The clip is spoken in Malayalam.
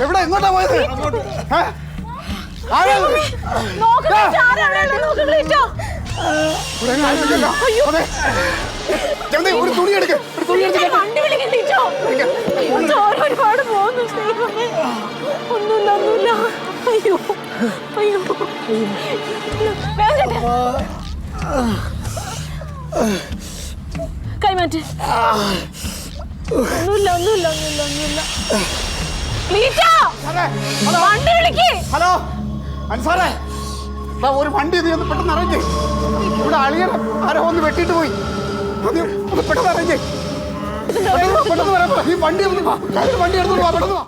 എവിടെ എങ്ങോട്ടാ പോയത്? ഒരു തുണി എടുക്ക ഒരുപാട് പോകുന്നു. ഒന്നുമില്ല ഒന്നുമില്ല. അയ്യോ അയ്യോ കൈമാറ്റ്. ഒന്നുമില്ല ഒന്നുമില്ല ഒന്നുമില്ല ഒന്നുമില്ല. ഹലോ അൻസാറേ, ഒരു വണ്ടി ഒന്ന് പെട്ടെന്ന് അറിയിച്ചേ. ഇവിടെ അളിയൻ ആരോ ഒന്ന് വെട്ടിട്ട് പോയി. പെട്ടെന്ന് അറിയിച്ചേ. പെട്ടെന്ന് വരാം. ഈ വണ്ടി ഒന്ന് വണ്ടി എടുത്തോളൂ. പെട്ടെന്ന്